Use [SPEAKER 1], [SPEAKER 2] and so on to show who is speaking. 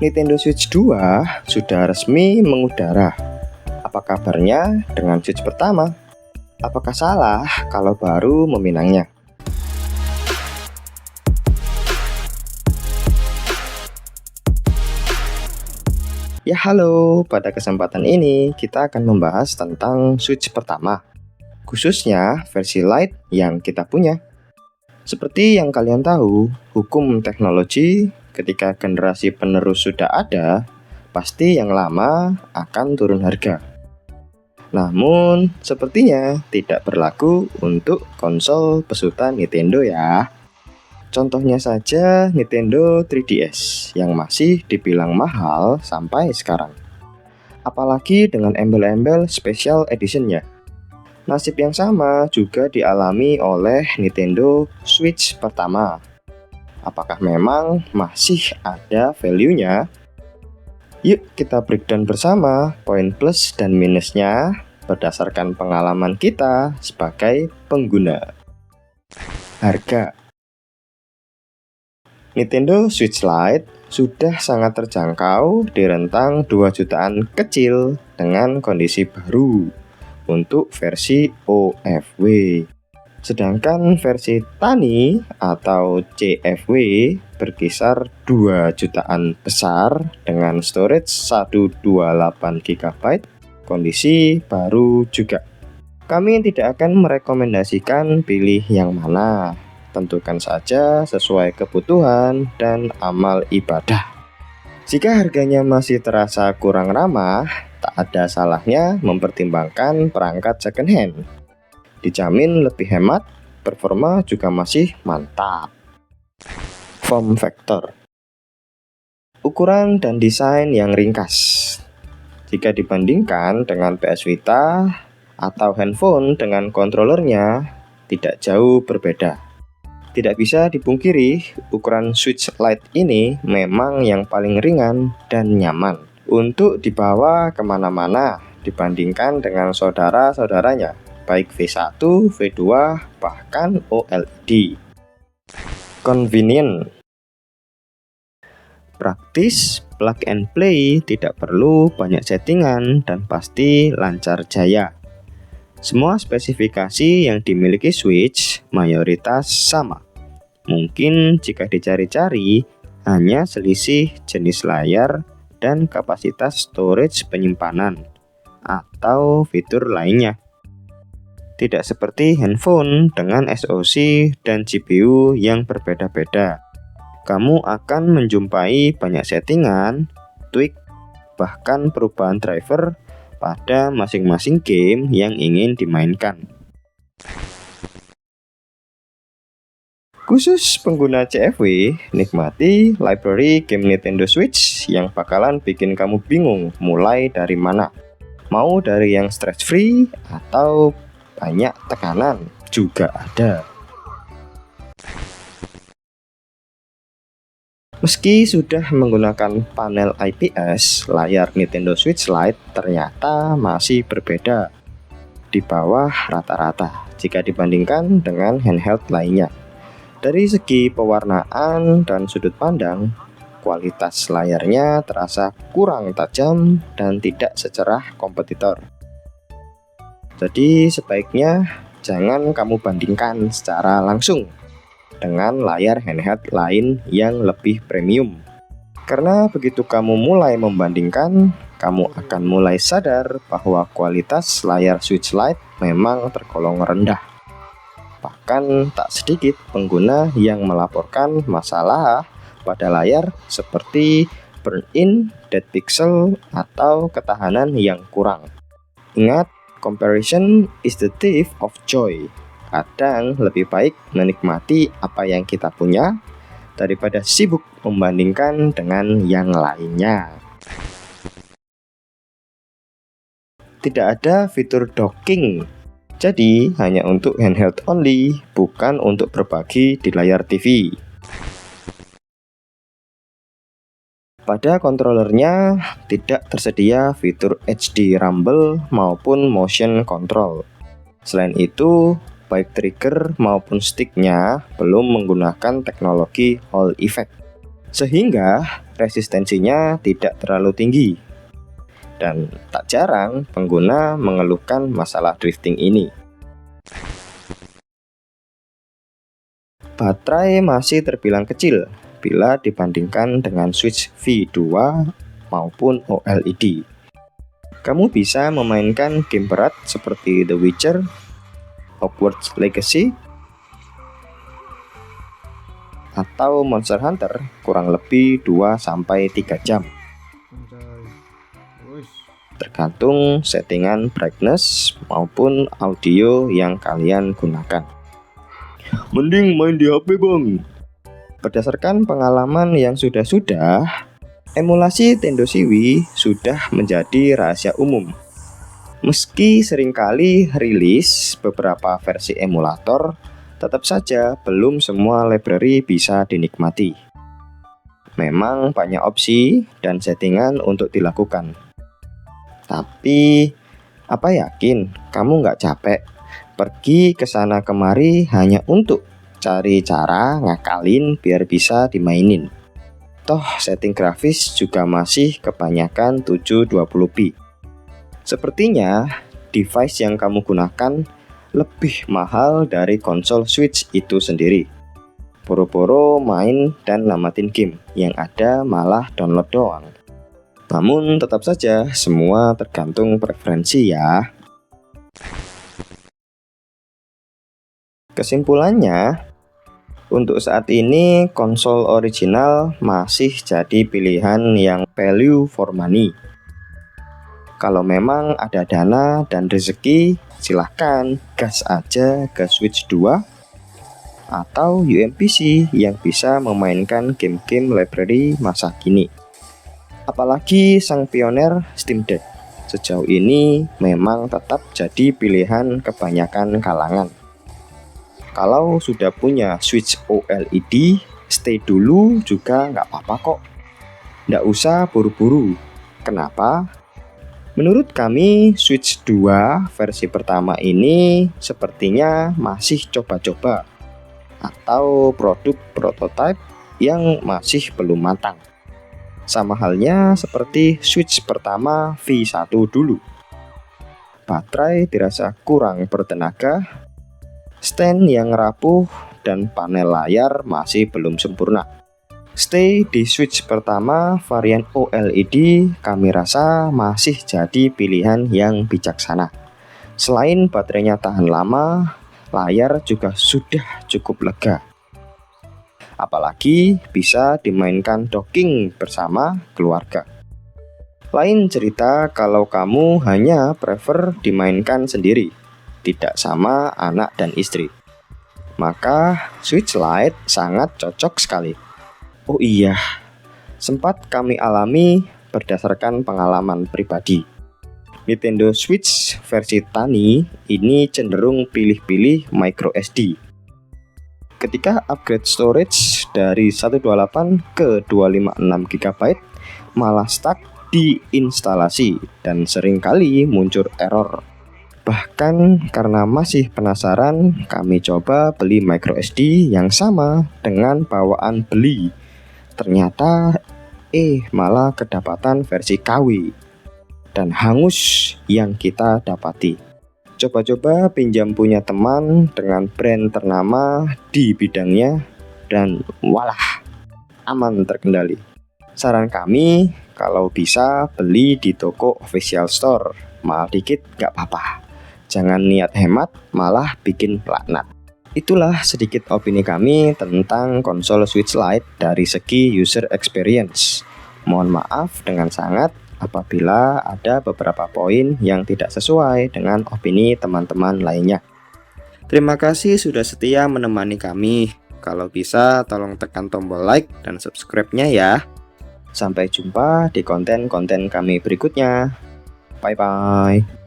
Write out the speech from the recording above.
[SPEAKER 1] Nintendo Switch 2 sudah resmi mengudara. Apa kabarnya dengan Switch pertama? Apakah salah kalau baru meminangnya? Ya halo, pada kesempatan ini kita akan membahas tentang Switch pertama, khususnya versi Lite yang kita punya. Seperti yang kalian tahu, hukum teknologi ketika generasi penerus sudah ada, pasti yang lama akan turun harga. Namun, sepertinya tidak berlaku untuk konsol besutan Nintendo ya. Contohnya saja Nintendo 3DS yang masih dibilang mahal sampai sekarang. Apalagi dengan embel-embel special edition-nya. Nasib yang sama juga dialami oleh Nintendo Switch pertama. Apakah memang masih ada value-nya? Yuk kita breakdown bersama poin plus dan minusnya berdasarkan pengalaman kita sebagai pengguna. Harga Nintendo Switch Lite sudah sangat terjangkau di rentang 2 jutaan kecil dengan kondisi baru untuk versi OFW. Sedangkan versi Tani atau CFW berkisar 2 jutaan besar dengan storage 128 GB, kondisi baru juga. Kami tidak akan merekomendasikan pilih yang mana, tentukan saja sesuai kebutuhan dan amal ibadah. Jika harganya masih terasa kurang ramah, tak ada salahnya mempertimbangkan perangkat second hand. Dijamin lebih hemat, performa juga masih mantap. Form factor, ukuran dan desain yang ringkas. Jika dibandingkan dengan PS Vita atau handphone dengan kontrolernya, tidak jauh berbeda. Tidak bisa dipungkiri, ukuran Switch Lite ini memang yang paling ringan dan nyaman untuk dibawa kemana-mana dibandingkan dengan saudara-saudaranya, baik V1, V2, bahkan OLED. Convenient, praktis, plug and play, tidak perlu banyak settingan dan pasti lancar jaya. Semua spesifikasi yang dimiliki Switch mayoritas sama. Mungkin jika dicari-cari hanya selisih jenis layar dan kapasitas storage penyimpanan atau fitur lainnya. Tidak seperti handphone dengan SoC dan GPU yang berbeda-beda. Kamu akan menjumpai banyak settingan, tweak, bahkan perubahan driver pada masing-masing game yang ingin dimainkan. Khusus pengguna CFW, nikmati library game Nintendo Switch yang bakalan bikin kamu bingung mulai dari mana. Mau dari yang stress free atau banyak tekanan juga ada. Meski sudah menggunakan panel IPS, layar Nintendo Switch Lite ternyata masih berbeda di bawah rata-rata jika dibandingkan dengan handheld lainnya. Dari segi pewarnaan dan sudut pandang, kualitas layarnya terasa kurang tajam dan tidak secerah kompetitor. Jadi sebaiknya jangan kamu bandingkan secara langsung dengan layar handheld lain yang lebih premium. Karena begitu kamu mulai membandingkan, kamu akan mulai sadar bahwa kualitas layar Switch Lite memang tergolong rendah. Bahkan tak sedikit pengguna yang melaporkan masalah pada layar seperti burn-in, dead pixel, atau ketahanan yang kurang. Ingat, comparison is the thief of joy. Kadang lebih baik menikmati apa yang kita punya daripada sibuk membandingkan dengan yang lainnya. Tidak ada fitur docking, jadi hanya untuk handheld only, bukan untuk berbagi di layar TV. Pada kontrolernya tidak tersedia fitur HD rumble maupun motion control. Selain itu, baik trigger maupun sticknya belum menggunakan teknologi Hall effect. sehingga resistensinya tidak terlalu tinggi. Dan tak jarang pengguna mengeluhkan masalah drifting ini. Baterai masih terbilang kecil bila dibandingkan dengan switch V2 maupun OLED. Kamu bisa memainkan game berat seperti The Witcher, Hogwarts Legacy, atau Monster Hunter kurang lebih 2-3 jam. Tergantung settingan brightness maupun audio yang kalian gunakan. Mending main di HP bang. Berdasarkan pengalaman yang sudah-sudah, emulasi Tendo Siwi sudah menjadi rahasia umum. Meski seringkali rilis beberapa versi emulator, tetap saja belum semua library bisa dinikmati. Memang banyak opsi dan settingan untuk dilakukan. Tapi, apa yakin kamu nggak capek pergi ke sana kemari hanya untuk cari cara ngakalin biar bisa dimainin? Toh setting grafis juga masih kebanyakan 720p. Sepertinya device yang kamu gunakan lebih mahal dari konsol Switch itu sendiri. Boro-boro main dan namatin game, yang ada malah download doang. Namun tetap saja semua tergantung preferensi ya. Kesimpulannya, untuk saat ini konsol original masih jadi pilihan yang value for money. Kalau memang ada dana dan rezeki, silahkan gas aja ke Switch 2 atau UMPC yang bisa memainkan game-game library masa kini. Apalagi sang pioner Steam Deck, sejauh ini memang tetap jadi pilihan kebanyakan kalangan. Kalau sudah punya Switch OLED, stay dulu juga nggak apa-apa kok. Nggak usah buru-buru. Kenapa? Menurut kami, Switch 2 versi pertama ini sepertinya masih coba-coba atau produk prototype yang masih belum matang. Sama halnya seperti Switch pertama V1 dulu. Baterai dirasa kurang bertenaga, stand yang rapuh, dan panel layar masih belum sempurna. Stay di Switch pertama varian OLED kami rasa masih jadi pilihan yang bijaksana. Selain baterainya tahan lama, layar juga sudah cukup lega. Apalagi bisa dimainkan docking bersama keluarga. Lain cerita kalau kamu hanya prefer dimainkan sendiri, tidak sama anak dan istri. Maka Switch Lite sangat cocok sekali. Oh iya, sempat kami alami berdasarkan pengalaman pribadi. Nintendo Switch versi Tani ini cenderung pilih-pilih micro SD. Ketika upgrade storage dari 128 ke 256 GB, malah stuck di instalasi dan seringkali muncul error. Bahkan karena masih penasaran, kami coba beli micro SD yang sama dengan bawaan beli. Ternyata malah kedapatan versi KW dan hangus yang kita dapati. Coba-coba pinjam punya teman dengan brand ternama di bidangnya dan walah, aman terkendali. Saran kami, kalau bisa beli di toko official store, mahal dikit gak apa-apa. Jangan niat hemat, malah bikin laknat. Itulah sedikit opini kami tentang konsol Switch Lite dari segi user experience. Mohon maaf dengan sangat apabila ada beberapa poin yang tidak sesuai dengan opini teman-teman lainnya. Terima kasih sudah setia menemani kami. Kalau bisa tolong tekan tombol like dan subscribe-nya ya. Sampai jumpa di konten-konten kami berikutnya. Bye-bye.